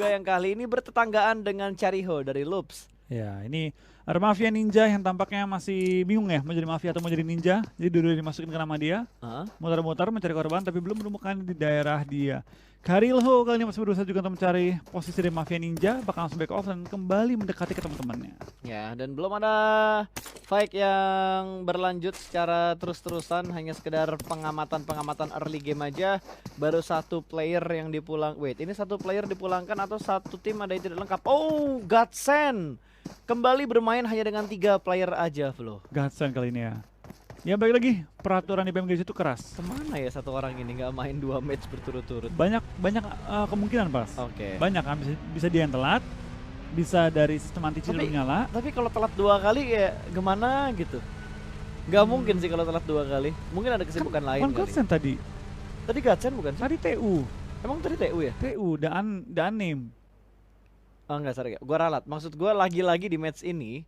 juga yang kali ini bertetanggaan dengan Chariho dari Loops. Ya, ini ada Mafia Ninja yang tampaknya masih bingung ya mau jadi Mafia atau mau jadi Ninja. Jadi dulu dimasukin ke nama dia, muter-muter mencari korban tapi belum menemukan di daerah dia. Karilho kali ini masih berusaha juga untuk mencari posisi dari Mafia Ninja, bakal langsung back off dan kembali mendekati ke teman-temannya. Ya, dan belum ada fight yang berlanjut secara terus-terusan, hanya sekedar pengamatan early game aja. Baru satu player yang ini satu player dipulangkan atau satu tim ada yang tidak lengkap. Oh, Godsend kembali bermain hanya dengan 3 player aja, Flo. Godsend kali ini ya. Ya balik lagi, peraturan di PMGC itu keras. Kemana ya satu orang ini nggak main 2 match berturut-turut? Banyak kemungkinan pas. Oke. Banyak kan, bisa dia yang telat, bisa dari sistem anti cheat belum nyala. Tapi kalau telat 2 kali ya gimana gitu? Nggak mungkin sih kalau telat 2 kali. Mungkin ada kesibukan lain kali. Godsend tadi. Tadi Godsend bukan sih? Tadi TU. Emang tadi TU ya? TU, dan name. Oh enggak, sorry. Gua ralat. Maksud gua lagi-lagi di match ini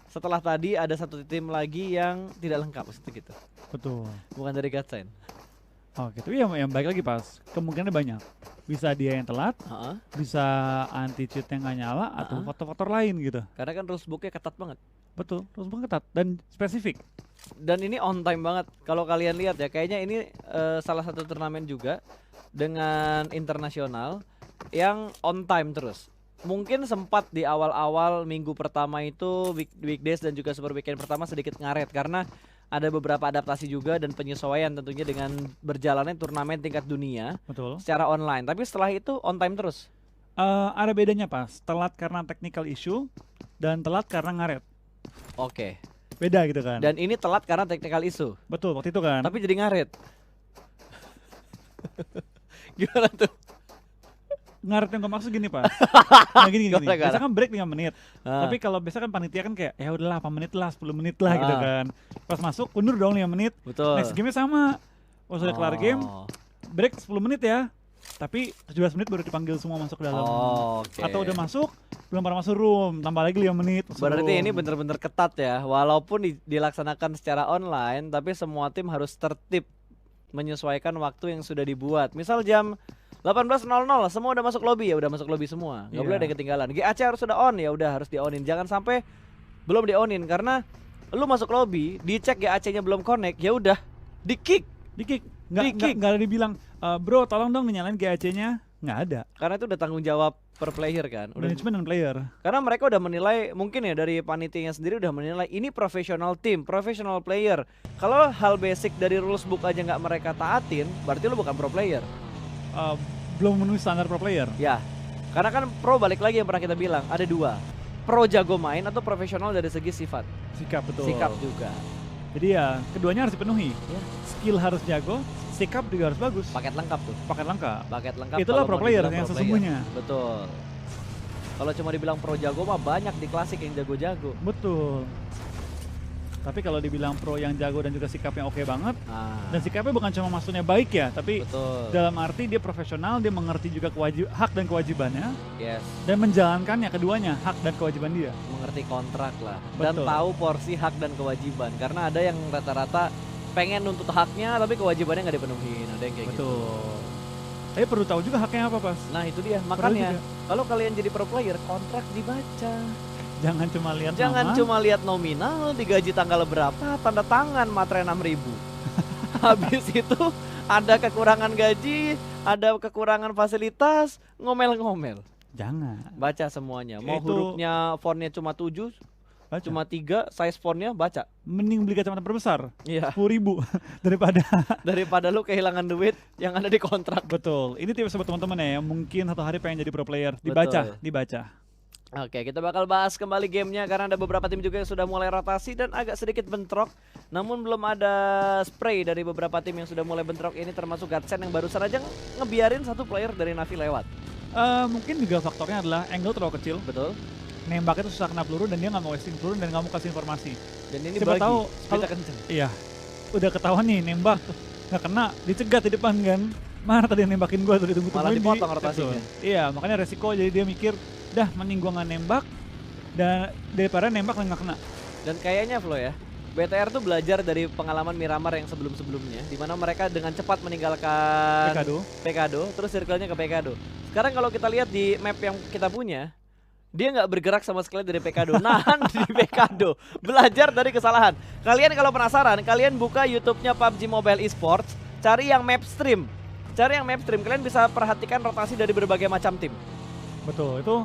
setelah tadi ada satu tim lagi yang tidak lengkap, maksudnya gitu. Betul. Bukan dari Godsend. Oke, tapi yang baik lagi pas, kemungkinannya banyak. Bisa dia yang telat, bisa anti cheat yang nggak nyala, atau faktor-faktor lain gitu. Karena kan rulesbooknya ketat banget. Betul, rulesbook ketat dan spesifik. Dan ini on time banget. Kalau kalian lihat ya, kayaknya ini salah satu turnamen juga dengan internasional yang on time terus. Mungkin sempat di awal-awal minggu pertama itu weekdays dan juga super weekend pertama sedikit ngaret karena ada beberapa adaptasi juga dan penyesuaian tentunya dengan berjalannya turnamen tingkat dunia. Betul. Secara online. Tapi setelah itu on time terus. Ada bedanya pas, telat karena technical issue dan telat karena ngaret. Oke. Beda gitu kan. Dan ini telat karena technical issue. Betul, waktu itu kan. Tapi jadi ngaret. Gimana tuh? Ngaret yang gue maksud gini Pak. Nah gini. Biasa kan break 5 menit. Tapi kalau biasa kan panitia kan kayak ya udahlah 8 menit lah, 10 menit lah gitu kan. Pas masuk undur dong 5 menit. Betul. Next game-nya sama. Pas udah kelar game, break 10 menit ya. Tapi 17 menit baru dipanggil semua masuk ke dalam. Atau udah masuk, belum pernah masuk room, tambah lagi 5 menit. Berarti ini bener-bener ketat ya. Walaupun dilaksanakan secara online, tapi semua tim harus tertib menyesuaikan waktu yang sudah dibuat. Misal jam 18.00 semua udah masuk lobby, ya udah masuk lobby semua. Gak boleh ada yang ketinggalan. GAC harus sudah on, ya udah harus di-onin. Jangan sampai belum di-onin karena lu masuk lobby, dicek GAC-nya belum connect, ya udah di-kick. Nggak ada dibilang, bro tolong dong nyalain GAC-nya. Nggak ada. Karena itu udah tanggung jawab per player kan. Manajemen dan player. Karena mereka udah menilai, mungkin ya dari panitianya sendiri udah menilai ini professional team, professional player. Kalau hal basic dari rules book aja nggak mereka taatin, berarti lu bukan pro player. Belum memenuhi standar pro player. Ya, karena kan pro balik lagi yang pernah kita bilang, ada 2. Pro jago main atau profesional dari segi sifat. Sikap, betul. Sikap juga. Jadi ya, keduanya harus dipenuhi. Ya. Skill harus jago, sikap juga harus bagus. Paket lengkap tuh. Paket lengkap. Paket lengkap. Itulah pro player yang sesungguhnya. Betul. Kalau cuma dibilang pro jago mah banyak di klasik yang jago-jago. Betul. Tapi kalau dibilang pro yang jago dan juga sikapnya oke banget, dan sikapnya bukan cuma maksudnya baik ya, tapi dalam arti dia profesional, dia mengerti juga hak dan kewajibannya, dan menjalankannya keduanya, hak dan kewajiban dia. Mengerti kontrak lah, dan tahu porsi hak dan kewajiban. Karena ada yang rata-rata pengen nuntut haknya, tapi kewajibannya nggak dipenuhin, ada yang kayak gitu. Tapi perlu tahu juga haknya apa pas. Nah itu dia, makanya kalau kalian jadi pro player, kontrak dibaca. Jangan cuma lihat nominal, digaji tanggal berapa, tanda tangan materai 6.000. Habis itu ada kekurangan gaji, ada kekurangan fasilitas, ngomel-ngomel. Jangan. Baca semuanya. Mau hurufnya fontnya cuma 7, cuma 3, size fontnya baca. Mending beli kacamata perbesar. Iya. 10.000 daripada lu kehilangan duit yang ada di kontrak. Betul. Ini tips buat teman-teman ya, yang mungkin satu hari pengen jadi pro player. Dibaca. Oke, kita bakal bahas kembali gamenya karena ada beberapa tim juga yang sudah mulai rotasi dan agak sedikit bentrok. Namun belum ada spray dari beberapa tim yang sudah mulai bentrok ini, termasuk Godsend yang barusan aja ngebiarin satu player dari Navi lewat. Mungkin juga faktornya adalah angle terlalu kecil. Betul. Nembaknya tuh susah kena peluru dan dia nggak mau wasting peluru dan nggak mau kasih informasi. Dan ini siapa tahu kalau kenceng. Iya, udah ketahuan nih nembak nggak kena, dicegat di depan kan. Mana tadi yang nembakin gue tuh ditunggu-tungguin. Malah dipotong rotasinya. Iya, makanya resiko jadi dia mikir, dah mending gua nggak nembak dan daripada nembak nggak kena. Dan kayaknya Flo ya, BTR tuh belajar dari pengalaman Miramar yang sebelum-sebelumnya, di mana mereka dengan cepat meninggalkan Pekado, terus circle-nya ke Pekado. Sekarang kalau kita lihat di map yang kita punya, dia nggak bergerak sama sekali dari Pekado, nahan di Pekado, belajar dari kesalahan. Kalian kalau penasaran, kalian buka YouTube-nya PUBG Mobile Esports, cari yang map stream. Kalian bisa perhatikan rotasi dari berbagai macam tim. Betul, itu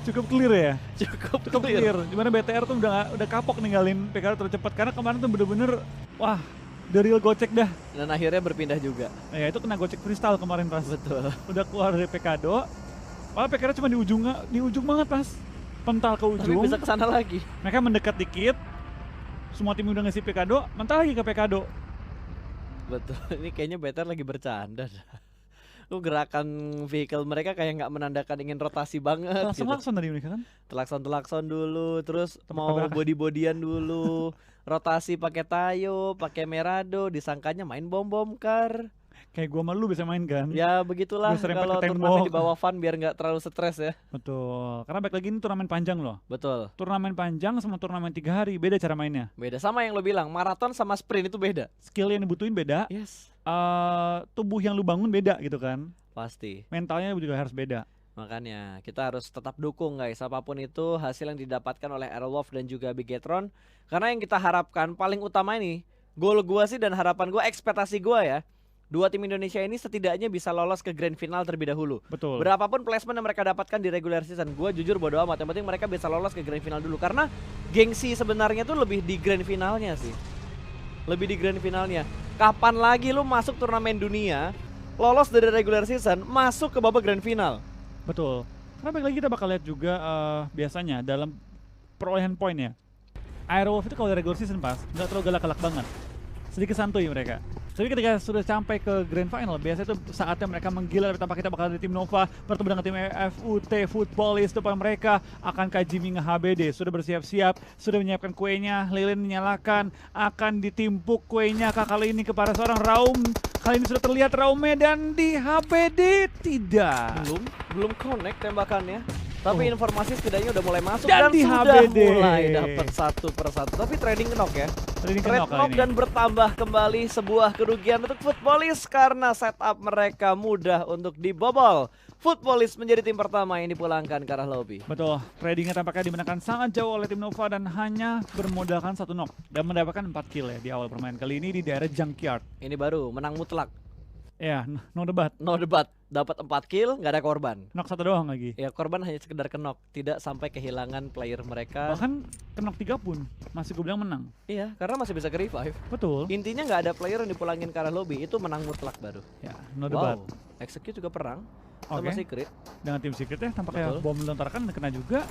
cukup clear ya. Cukup Clear. Dimana BTR tuh udah kapok ninggalin Pekado tercepat karena kemarin tuh bener-bener wah, the real gocek dah. Dan akhirnya berpindah juga. Ya itu kena gocek freestyle kemarin pas. Betul. Udah keluar dari Pekado. Malah Pekado cuma di ujung banget pas. Pental ke Tapi ujung. bisa kesana lagi. Mereka mendekat dikit. Semua tim udah ngasih Pekado, mental lagi ke Pekado. Betul. Ini kayaknya BTR lagi bercanda. Lu gerakan vehicle mereka kayak nggak menandakan ingin rotasi banget. Langsung tadi mereka kan. Telakson dulu, terus mau Tabrak-tabrakan. body-bodyan dulu. Rotasi pakai Tayo, pakai Merado, disangkanya main bom kar. Kayak gua sama lu bisa main kan. Ya begitulah Udah sering kalau pakai turnamen tembok. di bawah fun biar nggak terlalu stres ya. Betul. Karena baik lagi ini turnamen panjang loh. Betul. Turnamen panjang sama turnamen 3 hari beda cara mainnya. Beda sama yang lo bilang, maraton sama sprint itu beda. Skill yang dibutuhin beda. Yes. Tubuh yang lu bangun beda gitu kan. Pasti. Mentalnya juga harus beda. Makanya kita harus tetap dukung guys, apapun itu hasil yang didapatkan oleh Aerolove dan juga Bigetron. Karena yang kita harapkan paling utama ini, goal gua sih dan harapan gua, ekspektasi gua ya, dua tim Indonesia ini setidaknya bisa lolos ke grand final terlebih dahulu. Betul. Berapapun placement yang mereka dapatkan di regular season, gua jujur bodo amat, yang penting mereka bisa lolos ke grand final dulu. Karena gengsi sebenarnya tuh lebih di grand finalnya sih. Lebih di grand finalnya. Kapan lagi lu masuk turnamen dunia, lolos dari regular season, masuk ke babak grand final? Betul. Karena baik lagi kita bakal lihat juga biasanya dalam perolehan poin ya. Aerowolf itu kalau di regular season pas nggak terlalu galak-galak banget. Sedikit santuy mereka. Tapi ketika sudah sampai ke grand final, biasanya itu saatnya mereka menggila. Tanpa kita bakal ada tim Nova bertemu dengan tim FUT Footballist. Depan mereka akan Kajimi HBD. Sudah bersiap-siap, sudah menyiapkan kuenya. Lilin menyalakan, akan ditimpuk kuenya kali ini kepada seorang Raum. Kali ini sudah terlihat Raum Medan di HBD. Tidak. Belum connect tembakannya. Tapi informasi setidaknya udah mulai masuk Dan dan di sudah HBD. mulai dapat satu persatu. Tapi trading knock ya. Trading Trade knock kali knock ini. dan bertambah kembali sebuah kerugian untuk Footballist karena setup mereka mudah untuk dibobol. Footballist menjadi tim pertama yang dipulangkan ke arah lobby. Betul, tradingnya tampaknya dimenangkan sangat jauh oleh tim Nova dan hanya bermodalkan 1 knock dan mendapatkan 4 kill ya di awal permainan kali ini di daerah Junkyard. Ini baru menang mutlak. Ya, no debat. No debat. Dapat 4 kill, nggak ada korban. Knock 1 doang lagi. Ya korban hanya sekedar kenok, tidak sampai kehilangan player mereka. Bahkan knock 3 pun masih gue bilang menang. Iya, karena masih bisa ke revive. Betul. Intinya nggak ada player yang dipulangin ke arah lobby, itu menang mutlak baru. Ya, no debat. Wow, Execute juga perang sama Oke. Secret. Dengan tim Secret ya tampaknya Betul. bom dilontarkan dan kena juga.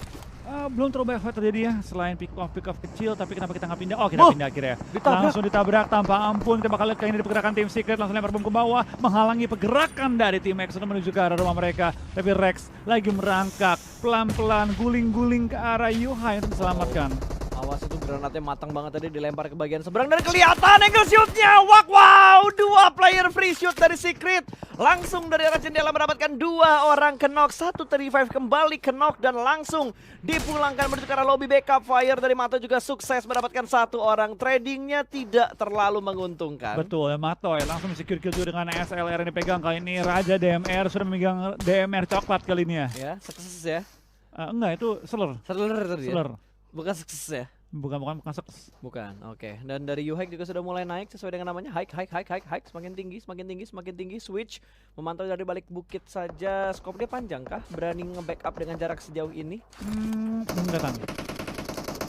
Belum terlalu banyak fight terjadi ya selain pick off kecil, tapi kenapa kita nggak pindah? Oh, kita pindah akhirnya. Ditabrak. Langsung ditabrak tanpa ampun. Kita bakal lihat kali ini dari pergerakan tim Secret langsung lempar bom ke bawah menghalangi pergerakan dari tim X untuk menuju ke arah rumah mereka. Tapi Rex lagi merangkak pelan-pelan guling-guling ke arah Yuhai untuk diselamatkan. Awas itu granatnya matang banget tadi, dilempar ke bagian seberang dan kelihatan angle shootnya. Wow, 2 player free shoot dari Secret. Langsung dari arah jendela mendapatkan 2 orang knock, 1 revive kembali knock dan langsung dipulangkan menuju ke arah lobby. Backup fire dari Mato juga sukses mendapatkan 1 orang. Tradingnya tidak terlalu menguntungkan. Betul ya, Matoy langsung secure kill juga dengan SLR yang dipegang kali ini. Raja DMR sudah memegang DMR coklat kali ini ya. Ya, sukses ya. Enggak, itu Seller. Seller tadi ya? Seller. Bukan sukses ya? Bukan sukses. Bukan, oke. Dan dari Yuhike juga sudah mulai naik sesuai dengan namanya. Hike. Semakin tinggi. Switch. Memantau dari balik bukit saja. Scope dia panjang kah? Berani nge-backup dengan jarak sejauh ini? Kelihatan.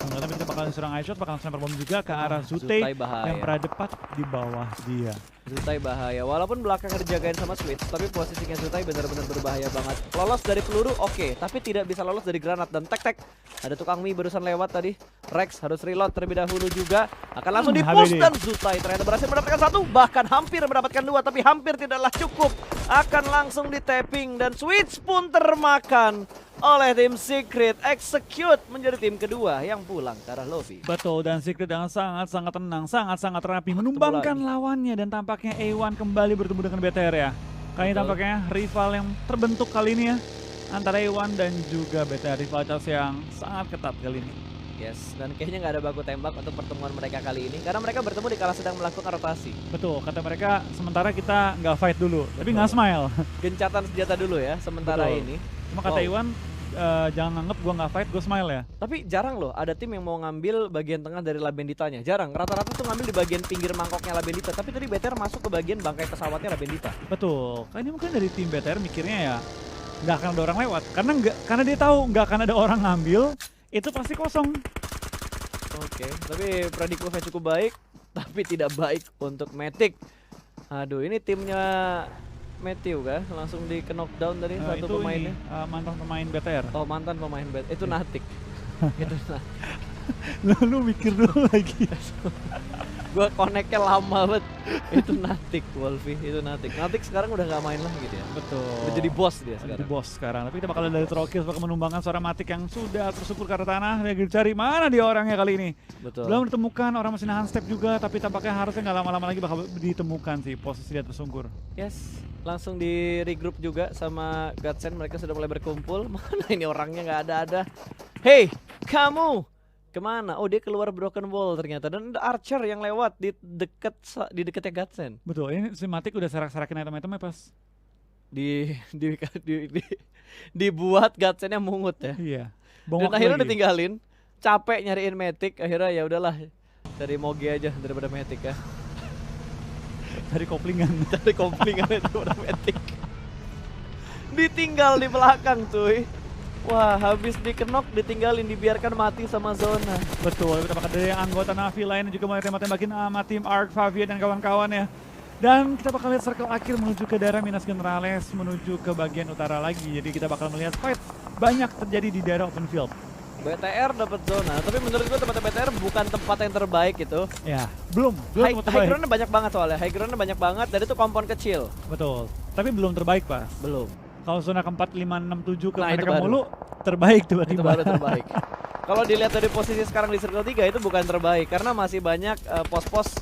Tapi kita bakal serang iShot, bakal lempar bom juga ke arah Zutei Zutai bahaya. yang berada tepat di bawah dia. Zutai bahaya. Walaupun belakang dijagain sama Switch, tapi posisinya Zutai benar-benar berbahaya banget. Lolos dari peluru, oke. Tapi tidak bisa lolos dari granat. Dan tek. Ada tukang mie barusan lewat tadi. Rex harus reload terlebih dahulu juga. Akan langsung di-push HBD. dan Zutai ternyata berhasil mendapatkan 1. Bahkan hampir mendapatkan 2, tapi hampir tidaklah cukup. Akan langsung di-tapping dan Switch pun termakan oleh tim Secret. Execute menjadi tim kedua yang pulang ke arah lobby. Betul, dan Secret dengan sangat-sangat tenang, sangat-sangat rapi, menumbangkan lawannya dan tampaknya A1 kembali bertemu dengan BTR ya. Kali ini Betul. tampaknya rival yang terbentuk kali ini ya, antara A1 dan juga BTR, rivalitas yang sangat ketat kali ini. Yes, dan kayaknya nggak ada baku tembak untuk pertemuan mereka kali ini karena mereka bertemu di kala sedang melakukan rotasi. Betul, kata mereka sementara kita nggak fight dulu, tapi Betul. nggak smile. Gencatan senjata dulu ya sementara Betul. ini. Cuma kata Wow. Iwan, jangan nganggep gue nggak fight, gue smile ya. Tapi jarang loh ada tim yang mau ngambil bagian tengah dari Labenditanya. Jarang, rata-rata tuh ngambil di bagian pinggir mangkoknya Labendita. Tapi tadi BTR masuk ke bagian bangkai pesawatnya Labendita. Betul, kan ini mungkin dari tim BTR mikirnya ya nggak akan ada orang lewat, karena dia tahu nggak akan ada orang ngambil, itu pasti kosong. Oke, tapi predik move cukup baik, tapi tidak baik untuk Matic. Aduh, ini timnya Matthew kan langsung di knockdown tadi satu Itu pemainnya. ini, mantan pemain BTR. Oh, mantan pemain bet. Itu Natik. Itu Natik. Lalu mikir dulu lagi. Gua connect-nya lama banget. Itu Natik, Wolfie. Itu Natik. Natik sekarang udah nggak main lagi dia. Betul. Udah jadi bos dia Jadi sekarang. bos sekarang. Tapi kita bakal lihat dari Trokil sebagai menumbangkan suara Matic yang sudah tersungkur ke arah tanah. Lagi cari mana dia orangnya kali ini. Betul. Belum ditemukan, orang masih nahan step juga. Tapi tampaknya harusnya nggak lama-lama lagi bakal ditemukan sih posisi dia tersungkur. Yes. Langsung di regroup juga sama Godsend. Mereka sudah mulai berkumpul. Mana ini orangnya nggak ada. Hey, kamu kemana? Oh, dia keluar broken wall ternyata. Dan ada Archer yang lewat di dekatnya Godsend. Betul, ini si Matic udah serak-serakin item-itemnya pas. Dibuat Godsend-nya mungut ya. Iya. Dan Bongok akhirnya lagi. ditinggalin. Capek nyariin Matic. Akhirnya ya udahlah. Dari Moge aja daripada Matic ya. Dari koplingan. Dari komplingan daripada Matic. Ditinggal di belakang cuy. Wah, habis dikenok, ditinggalin, dibiarkan mati sama zona. Betul, kita bakal dari anggota Navi lain juga mulai tembak-tembakin sama tim Ark, Favian dan kawan-kawannya. Dan kita bakal lihat circle akhir menuju ke daerah Minas Generales, menuju ke bagian utara lagi. Jadi kita bakal melihat fight banyak terjadi di daerah open field. BTR dapat zona, tapi menurut gua tempat BTR bukan tempat yang terbaik itu. Ya, belum High tempat terbaik. ground-nya banyak banget soalnya, high ground-nya banyak banget dan itu kompon kecil. Betul, tapi belum terbaik Pak. Belum. Kalau zona keempat, 5, 6, 7 ke Nah, itu mereka baru. mulu, terbaik Itu tiba-tiba. baru terbaik. Kalau dilihat dari posisi sekarang di circle 3 itu bukan terbaik karena masih banyak pos-pos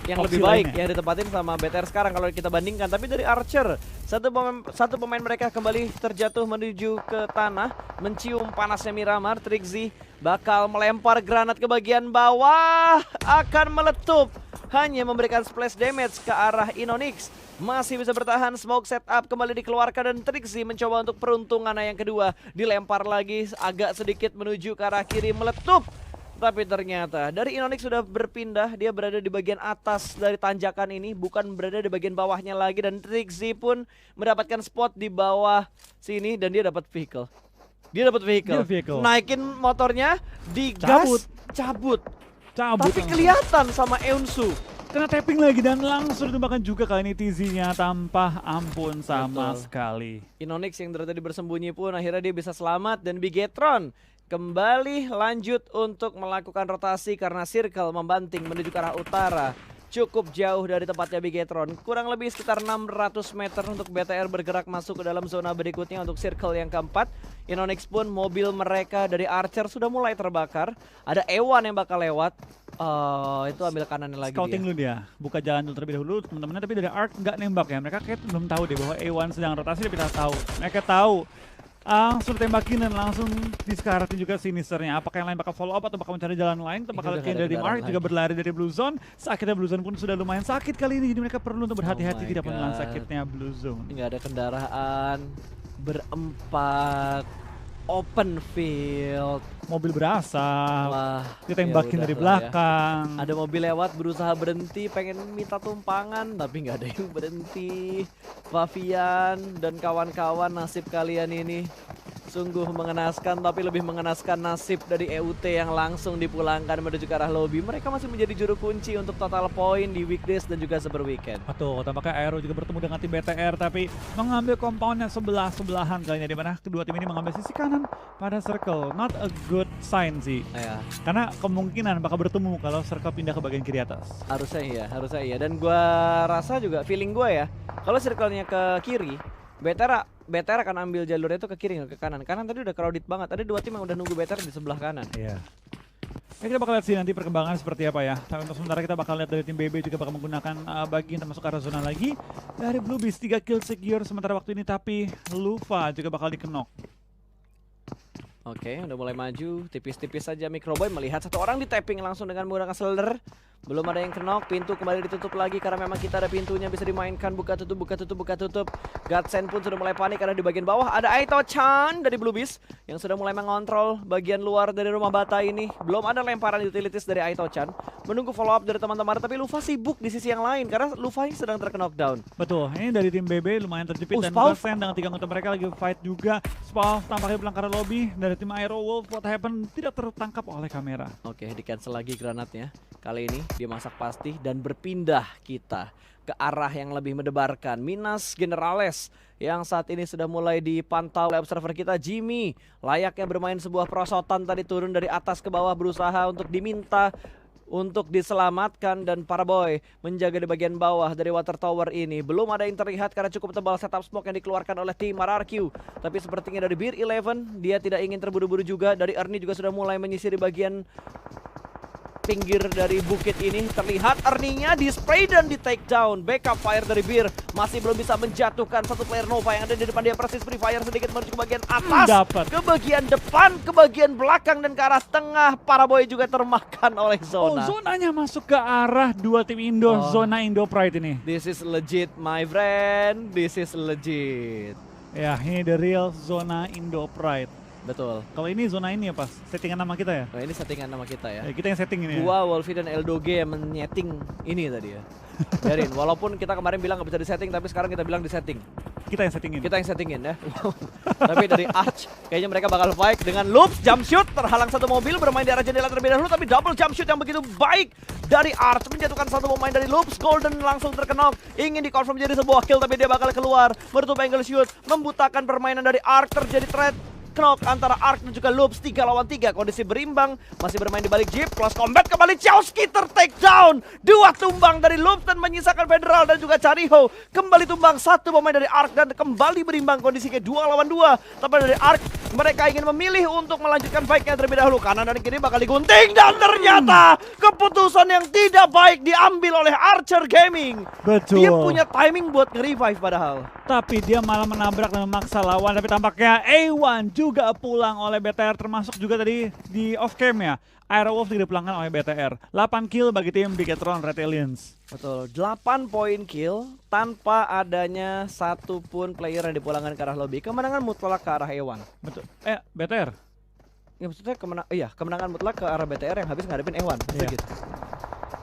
yang Opsi lebih baik lainnya. yang ditempatin sama BTR sekarang kalau kita bandingkan. Tapi dari Archer, satu pemain mereka kembali terjatuh menuju ke tanah, mencium panasnya Miramar. Trixie bakal melempar granat ke bagian bawah, akan meletup, hanya memberikan splash damage ke arah Inonix. Masih bisa bertahan, smoke setup kembali dikeluarkan dan Trixie mencoba untuk peruntungannya yang kedua. Dilempar lagi agak sedikit menuju ke arah kiri, meletup. Tapi ternyata dari Inonix sudah berpindah, dia berada di bagian atas dari tanjakan ini, bukan berada di bagian bawahnya lagi. Dan Trixie pun mendapatkan spot di bawah sini dan dia dapat vehicle. Dia dapat vehicle. Dia vehicle. Naikin motornya, digas, cabut. Tapi langsung. kelihatan sama Eunsu. Kena tapping lagi dan langsung ditembakkan juga kali ini TZ-nya tanpa ampun sama Betul. sekali. Inonix yang dari tadi bersembunyi pun akhirnya dia bisa selamat dan Bigetron kembali lanjut untuk melakukan rotasi karena circle membanting menuju ke arah utara. Cukup jauh dari tempatnya Bigetron, kurang lebih sekitar 600 meter untuk BTR bergerak masuk ke dalam zona berikutnya untuk circle yang keempat. Inonix pun mobil mereka dari Archer sudah mulai terbakar. Ada Ewan yang bakal lewat. Oh, itu ambil kanannya lagi Scouting dia. dulu dia, buka jalan dulu terlebih dahulu teman-temannya, tapi dari Ark nggak nembak ya. Mereka kayak belum tahu deh bahwa A1 sedang rotasi, tapi kita tahu. Mereka tahu. Langsung tembakin dan langsung diskaratin juga sinisternya. Apakah yang lain bakal follow up atau bakal mencari jalan lain? Kita bakal udah lihat nggak ada dari kendaraan Ark juga lagi. berlari dari Blue Zone. Sakitnya Blue Zone pun sudah lumayan sakit kali ini, jadi mereka perlu untuk berhati-hati my tidak dengan God. sakitnya Blue Zone. Nggak ada kendaraan, berempat, open field. Mobil berasap, Wah, ditembakin ya dari udahlah ya. belakang. Ada mobil lewat berusaha berhenti, pengen minta tumpangan tapi nggak ada yang berhenti. Favian dan kawan-kawan, nasib kalian ini sungguh mengenaskan, tapi lebih mengenaskan nasib dari EUT yang langsung dipulangkan menuju ke arah lobby. Mereka masih menjadi juru kunci untuk total poin di weekdays dan juga super weekend. Betul, tampaknya Aero juga bertemu dengan tim BTR tapi mengambil compound yang sebelah-sebelahan kalinya, di mana kedua tim ini mengambil sisi kanan pada circle. Not a good sign sih. Ya, Karena kemungkinan bakal bertemu kalau circle pindah ke bagian kiri atas. harusnya iya. Dan gua rasa juga feeling gua ya, kalau circle-nya ke kiri, BTR akan ambil jalurnya itu ke kiri nggak ke kanan. Kanan tadi udah crowded banget. Ada dua tim yang udah nunggu BTR di sebelah kanan. Iya. Ya, kita bakal lihat sih nanti perkembangan seperti apa ya. Tapi untuk sementara kita bakal lihat dari tim BB juga bakal menggunakan bagian termasuk arah zona lagi. Dari Blue Beast 3 kill secure sementara waktu ini, tapi Lufa juga bakal dikenok. Oke, udah mulai maju, tipis-tipis saja Microboy melihat satu orang di tapping langsung dengan menggunakan Slender. Belum ada yang kenok, pintu kembali ditutup lagi karena memang kita ada pintunya bisa dimainkan, buka tutup, buka tutup, buka tutup. Godsend pun sudah mulai panik karena di bagian bawah ada Aito-chan dari Blue Beast yang sudah mulai mengontrol bagian luar dari rumah bata ini. Belum ada lemparan utilities dari Aito-chan, menunggu follow up dari teman-teman, tapi Lufa sibuk di sisi yang lain karena Lufa ini sedang terknockdown. Betul, ini dari tim BB lumayan terjepit dan Spawn Godsend dengan 3 anggota mereka lagi fight juga. Spawn tampaknya pelanggaran lobby dari tim Aero Wolf. What happened tidak tertangkap oleh kamera. Oke, di cancel lagi granatnya. Kali ini dia masak pasti dan berpindah kita ke arah yang lebih mendebarkan. Minas Generales yang saat ini sudah mulai dipantau oleh observer kita, Jimmy. Layaknya bermain sebuah perosotan tadi, turun dari atas ke bawah berusaha untuk diminta untuk diselamatkan, dan para boy menjaga di bagian bawah dari water tower ini. Belum ada yang terlihat karena cukup tebal setup smoke yang dikeluarkan oleh tim RRQ. Tapi sepertinya dari Beer 11 dia tidak ingin terburu-buru juga. Dari Ernie juga sudah mulai menyisir di bagian pinggir dari bukit ini. Terlihat Ernie-nya di spray dan di take down. Backup fire dari Beer masih belum bisa menjatuhkan satu player Nova yang ada di depan dia. Persis free fire sedikit menuju ke bagian atas, ke bagian depan, ke bagian belakang dan ke arah tengah. Para boy juga termakan oleh zona. Oh, zonanya masuk ke arah dua tim Indo, zona Indo Pride ini. This is legit my friend, this is legit. Ya, ini the real zona Indo Pride. Betul. Kalau ini zona ini ya pas, settingan nama kita ya? Nah, ini settingan nama kita ya. Kita yang setting ini Gua, Wolfie dan Eldoge yang menyeting ini tadi ya. Biarin, walaupun kita kemarin bilang nggak bisa disetting, tapi sekarang kita bilang disetting. Kita yang settingin. Kita yang settingin ya. Tapi dari Arch, kayaknya mereka bakal fight dengan Loops, jump shoot, terhalang satu mobil, bermain di arah jendela terlebih dahulu, tapi double jump shoot yang begitu baik dari Arch, menjatuhkan satu pemain dari Loops. Golden langsung terkenok, ingin dikonfirm jadi sebuah kill, tapi dia bakal keluar, menutup angle shoot, membutakan permainan dari Arch. Terjadi threat knock antara Ark dan juga Loops, 3 lawan 3, kondisi berimbang, masih bermain di balik jeep, close combat kembali, Chowski take down, 2 tumbang dari Loops dan menyisakan Federal dan juga Chariho, kembali tumbang 1 pemain dari Ark dan kembali berimbang kondisi ke 2 lawan 2, tapi dari Ark mereka ingin memilih untuk melanjutkan fight-nya terlebih dahulu, kanan dan kiri bakal digunting dan ternyata keputusan yang tidak baik diambil oleh Archer Gaming. Betul. Dia punya timing buat nge-revive padahal. Tapi dia malah menabrak dan memaksa lawan, tapi tampaknya A1 juga pulang oleh BTR, termasuk juga tadi di off cam ya. Aero Wolf juga dipulangkan oleh BTR. 8 kill bagi tim Bigetron Red Aliens. Betul, 8 poin kill tanpa adanya satu pun player yang dipulangkan ke arah lobby. Kemenangan mutlak ke arah A1. Betul. BTR. Ya maksudnya kemenangan mutlak ke arah BTR yang habis ngadepin A1. Iya. Gitu.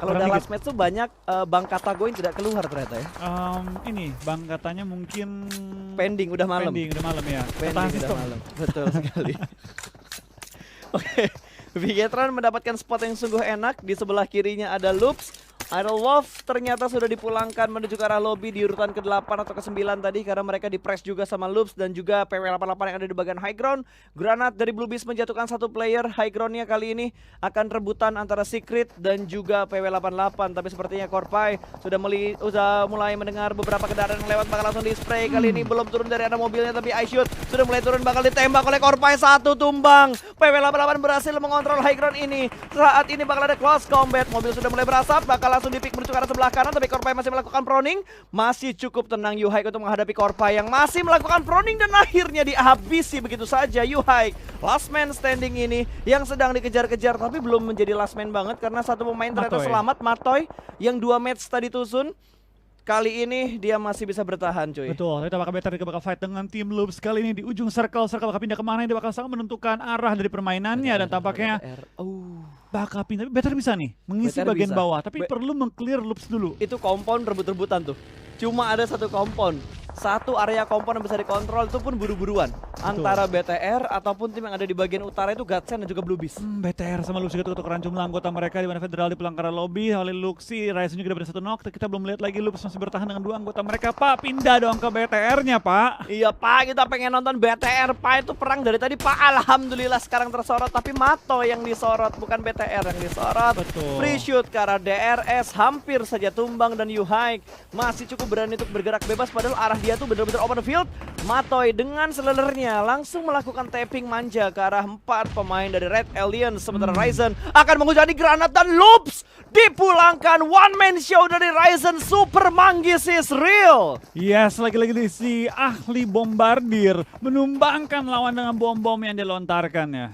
Kalau udah last match tuh banyak Bang Katago yang tidak keluar ternyata ya. Ini Bang katanya mungkin Pending udah malam. Pending udah malam ya. Pending udah malam. Betul sekali. Oke. Bigetron mendapatkan spot yang sungguh enak. Di sebelah kirinya ada Loops. Idol Wolf ternyata sudah dipulangkan menuju ke arah lobby di urutan ke-8 atau ke-9 tadi karena mereka di-press juga sama Loops dan juga PW88 yang ada di bagian high ground. Granat dari Blue Beast menjatuhkan satu player. High groundnya kali ini akan rebutan antara Secret dan juga PW88, tapi sepertinya Korpai sudah mulai mendengar beberapa kendaraan yang lewat, bakal langsung di-spray. Kali ini belum turun dari arah mobilnya tapi I shoot sudah mulai turun, bakal ditembak oleh Korpai, 1 tumbang. PW88 berhasil mengontrol high ground ini. Saat ini bakal ada close combat. Mobil sudah mulai berasap, bakal langsung di-pick menuju ke arah sebelah kanan, tapi Korpai masih melakukan proning. Masih cukup tenang Yuhaik untuk menghadapi Korpai yang masih melakukan proning dan akhirnya dihabisi begitu saja. Yuhaik, last man standing ini yang sedang dikejar-kejar tapi belum menjadi last man banget karena satu pemain ternyata selamat, Matoy, yang 2 match tadi tusun. Kali ini dia masih bisa bertahan cuy. Betul, kita bakal BTR bakal fight dengan tim Loops kali ini di ujung circle bakal pindah kemana, dia bakal sangat menentukan arah dari permainannya dan tampaknya bakal pindah. Tapi BTR bisa nih mengisi bagian bawah, tapi perlu meng-clear Loops dulu. Itu kompon rebut-rebutan tuh. Cuma ada satu kompon. Satu area kompon yang bisa dikontrol itu pun buru-buruan. Antara BTR ataupun tim yang ada di bagian utara itu Godsend dan juga Blue Beast. BTR sama Loops juga tukeran jumlah anggota mereka di mana Federal di pelanggaran lobby oleh Luxi. Ryzen juga dapat 1 knock. Kita belum melihat lagi Loops masih bertahan dengan 2 anggota mereka. Pak, pindah dong ke BTR-nya, Pak. Iya, Pak, kita pengen nonton BTR, Pak. Itu perang dari tadi, Pak. Alhamdulillah sekarang tersorot, tapi Mato yang disorot, bukan BTR. BTR yang disorot. Betul. Free shoot ke arah DRS hampir saja tumbang dan Yuhaik masih cukup berani untuk bergerak bebas padahal arah dia tuh bener-bener open field. Matoy dengan selelernya langsung melakukan tapping manja ke arah 4 pemain dari Red Alien. Sementara Ryzen akan menghujani granat dan loops dipulangkan. One man show dari Ryzen, Super Manggis is real. Yes, lagi-lagi si ahli bombardir menumbangkan lawan dengan bom-bom yang dilontarkan ya.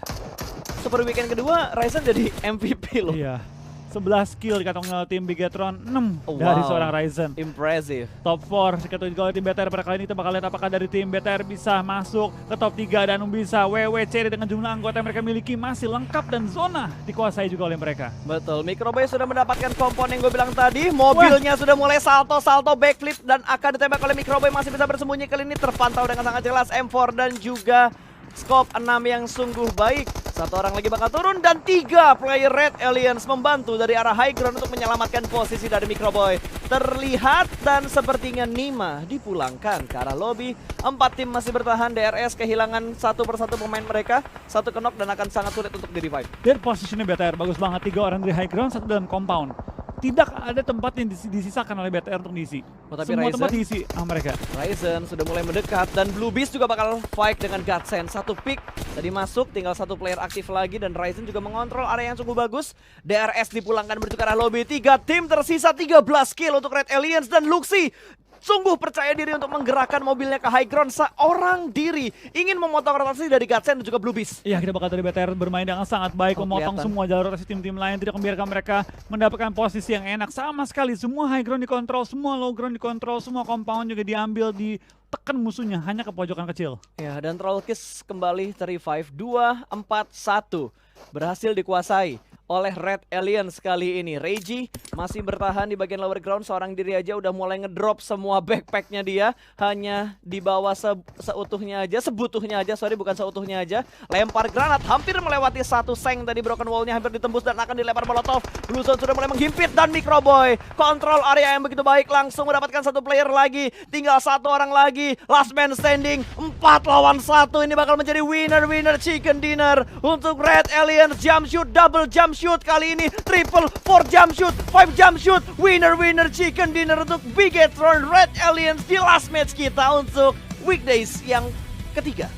Super weekend kedua Ryzen jadi MVP loh. Iya. 11 kill dikantong tim Bigetron, 6 Oh, dari wow. seorang Ryzen. Impressive. Top 4 diketahui juga oleh tim BTR pada kali ini. Kita bakal lihat apakah dari tim BTR bisa masuk ke top 3 dan bisa WWC dengan jumlah anggota yang mereka miliki masih lengkap dan zona dikuasai juga oleh mereka. Betul, Microboy sudah mendapatkan komponen yang gue bilang tadi. Mobilnya sudah mulai salto-salto backflip dan akan ditembak oleh Microboy. Masih bisa bersembunyi, kali ini terpantau dengan sangat jelas M4 dan juga scope 6 yang sungguh baik. Satu orang lagi bakal turun dan 3 player Red Aliens membantu dari arah high ground untuk menyelamatkan posisi dari Microboy. Terlihat dan sepertinya Nima dipulangkan ke arah lobby. 4 tim masih bertahan, DRS kehilangan satu persatu pemain mereka. Satu kenok dan akan sangat sulit untuk di-revive. Dan posisinya BTR bagus banget, 3 orang dari high ground, 1 dalam compound. Tidak ada tempat yang disisakan oleh BTR untuk diisi. Oh, tapi Semua Ryzen? tempat diisi mereka. Ryzen sudah mulai mendekat dan Blue Beast juga bakal fight dengan Godsend. Satu pick tadi masuk, tinggal satu player aktif lagi dan Ryzen juga mengontrol area yang cukup bagus. DRS dipulangkan menuju ke arah lobby. 3 tim tersisa, 13 kill untuk Red Aliens dan Luxi sungguh percaya diri untuk menggerakkan mobilnya ke high ground seorang diri. Ingin memotong rotasi dari Godsend dan juga Blue Beast. Iya, kita bakal dari BTR bermain dengan sangat baik, memotong kelihatan. semua jalur rotasi tim-tim lain, tidak membiarkan mereka mendapatkan posisi yang enak sama sekali. Semua high ground dikontrol, semua low ground dikontrol, semua compound juga diambil, ditekan musuhnya hanya ke pojokan kecil. Ya, dan Trollkiss kembali ter-revive 2-4-1. Berhasil dikuasai oleh Red Aliens kali ini. Reiji masih bertahan di bagian lower ground, seorang diri aja udah mulai ngedrop semua backpacknya dia. Hanya dibawa seutuhnya aja, sebutuhnya aja, sorry bukan seutuhnya aja. Lempar granat, hampir melewati satu seng tadi, broken wallnya hampir ditembus dan akan dilempar molotov. Blue Zone sudah mulai menghimpit dan Microboy kontrol area yang begitu baik, langsung mendapatkan satu player lagi. Tinggal satu orang lagi, last man standing, 4 lawan 1. Ini bakal menjadi winner chicken dinner untuk Red Aliens. Jump shoot, double jump shoot kali ini, triple, 4 jump shoot, 5 jump shoot, winner chicken dinner untuk Bigetron Red Aliens di last match kita untuk weekdays yang ketiga.